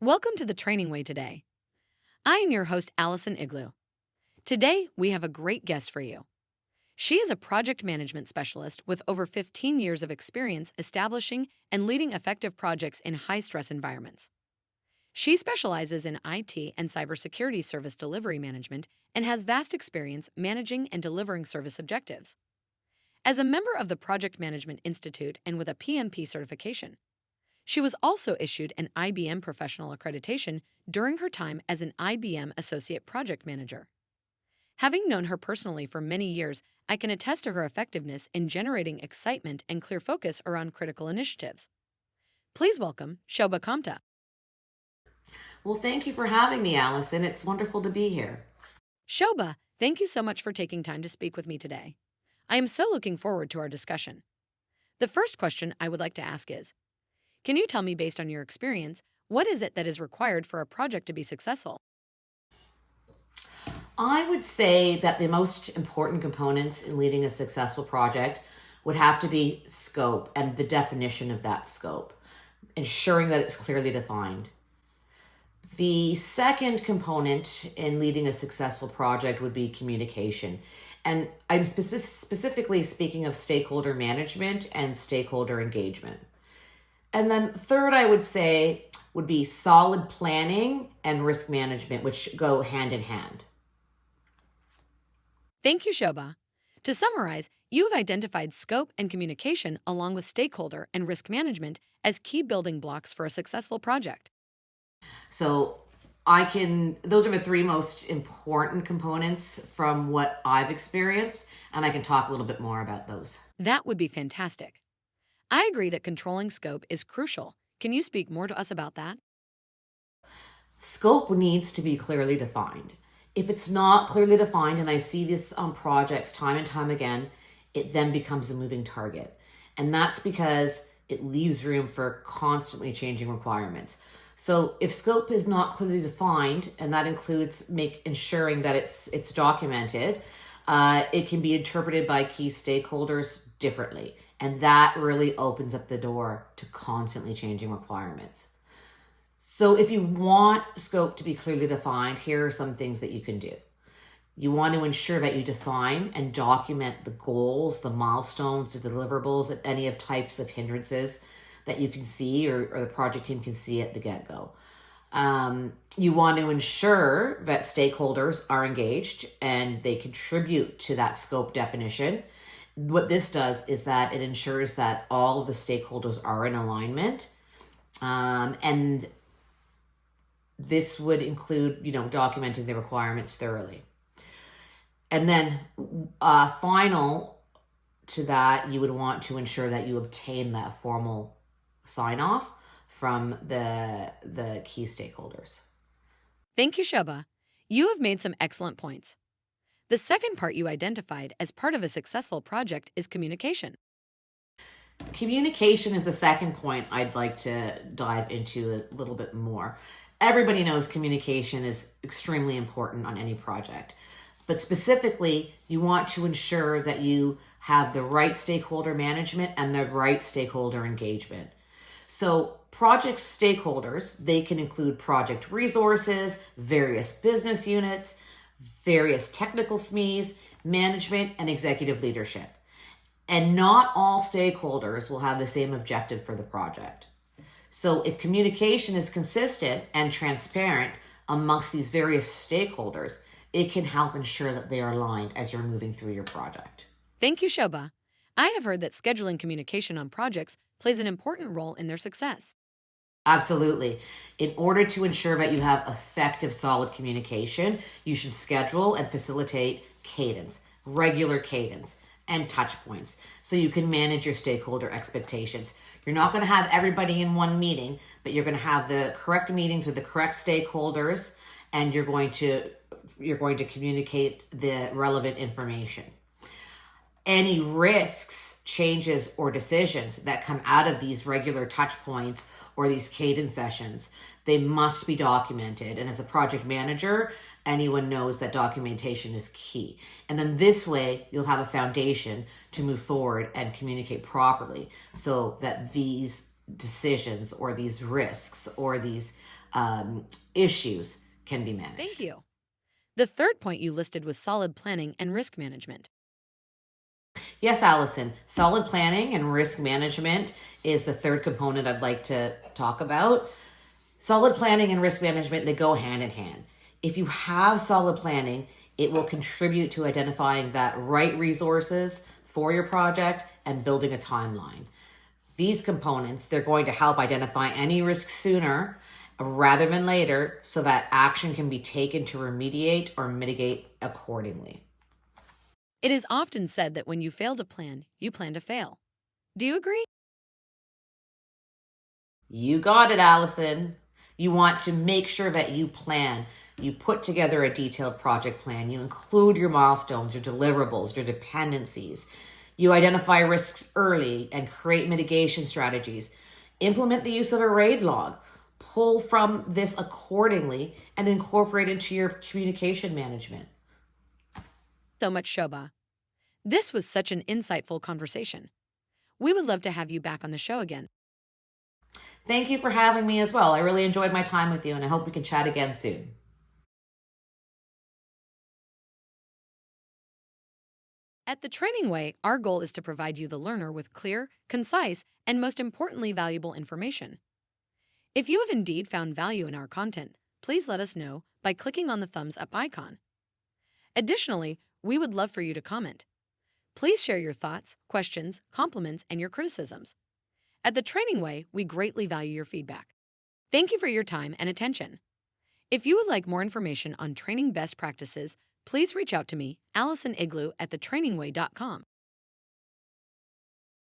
Welcome to the Training Way today. I am your host, Allison Igloo. Today, we have a great guest for you. She is a project management specialist with over 15 years of experience establishing and leading effective projects in high-stress environments. She specializes in IT and cybersecurity service delivery management and has vast experience managing and delivering service objectives. As a member of the Project Management Institute and with a PMP certification, she was also issued an IBM professional accreditation during her time as an IBM Associate Project Manager. Having known her personally for many years, I can attest to her effectiveness in generating excitement and clear focus around critical initiatives. Please welcome Shobha Kamta. Well, thank you for having me, Allison. It's wonderful to be here. Shobha, thank you so much for taking time to speak with me today. I am so looking forward to our discussion. The first question I would like to ask is, can you tell me, based on your experience, what is it that is required for a project to be successful? I would say that the most important components in leading a successful project would have to be scope and the definition of that scope, ensuring that it's clearly defined. The second component in leading a successful project would be communication. And I'm specifically speaking of stakeholder management and stakeholder engagement. And then third, I would say, would be solid planning and risk management, which go hand in hand. Thank you, Shobha. To summarize, you have identified scope and communication along with stakeholder and risk management as key building blocks for a successful project. So those are the three most important components from what I've experienced, and I can talk a little bit more about those. That would be fantastic. I agree that controlling scope is crucial. Can you speak more to us about that? Scope needs to be clearly defined. If it's not clearly defined, and I see this on projects time and time again, it then becomes a moving target. And that's because it leaves room for constantly changing requirements. So if scope is not clearly defined, and that includes ensuring that it's documented, it can be interpreted by key stakeholders differently. And that really opens up the door to constantly changing requirements. So if you want scope to be clearly defined, here are some things that you can do. You want to ensure that you define and document the goals, the milestones, the deliverables, and any of types of hindrances that you can see or the project team can see at the get-go. You want to ensure that stakeholders are engaged and they contribute to that scope definition. What this does is that it ensures that all of the stakeholders are in alignment. And this would include, documenting the requirements thoroughly. And then final to that, you would want to ensure that you obtain that formal sign-off from the key stakeholders. Thank you, Shobha. You have made some excellent points. The second part you identified as part of a successful project is communication. Communication is the second point I'd like to dive into a little bit more. Everybody knows communication is extremely important on any project, but specifically, you want to ensure that you have the right stakeholder management and the right stakeholder engagement. So project stakeholders, they can include project resources, various business units, various technical SMEs, management, and executive leadership. And not all stakeholders will have the same objective for the project. So if communication is consistent and transparent amongst these various stakeholders, it can help ensure that they are aligned as you're moving through your project. Thank you, Shobha. I have heard that scheduling communication on projects plays an important role in their success. Absolutely. In order to ensure that you have effective, solid communication, you should schedule and facilitate cadence, regular cadence, and touch points so you can manage your stakeholder expectations. You're not going to have everybody in one meeting, but you're going to have the correct meetings with the correct stakeholders, and you're going to communicate the relevant information. Any risks, changes, or decisions that come out of these regular touch points or these cadence sessions, they must be documented. And as a project manager, anyone knows that documentation is key. And then this way, you'll have a foundation to move forward and communicate properly so that these decisions or these risks or these issues can be managed. Thank you. The third point you listed was solid planning and risk management. Yes, Allison, solid planning and risk management is the third component I'd like to talk about. Solid planning and risk management, they go hand in hand. If you have solid planning, it will contribute to identifying that right resources for your project and building a timeline. These components, they're going to help identify any risks sooner rather than later so that action can be taken to remediate or mitigate accordingly. It is often said that when you fail to plan, you plan to fail. Do you agree? You got it, Allison. You want to make sure that you plan. You put together a detailed project plan. You include your milestones, your deliverables, your dependencies. You identify risks early and create mitigation strategies. Implement the use of a RAID log. Pull from this accordingly and incorporate into your communication management. So much, Shobha. This was such an insightful conversation. We would love to have you back on the show again. Thank you for having me as well. I really enjoyed my time with you, and I hope we can chat again soon. At the Training Way, our goal is to provide you, the learner, with clear, concise, and most importantly, valuable information. If you have indeed found value in our content, please let us know by clicking on the thumbs up icon. Additionally, we would love for you to comment. Please share your thoughts, questions, compliments, and your criticisms. At the Training Way, we greatly value your feedback. Thank you for your time and attention. If you would like more information on training best practices, please reach out to me, Allison Igloo, at thetrainingway.com.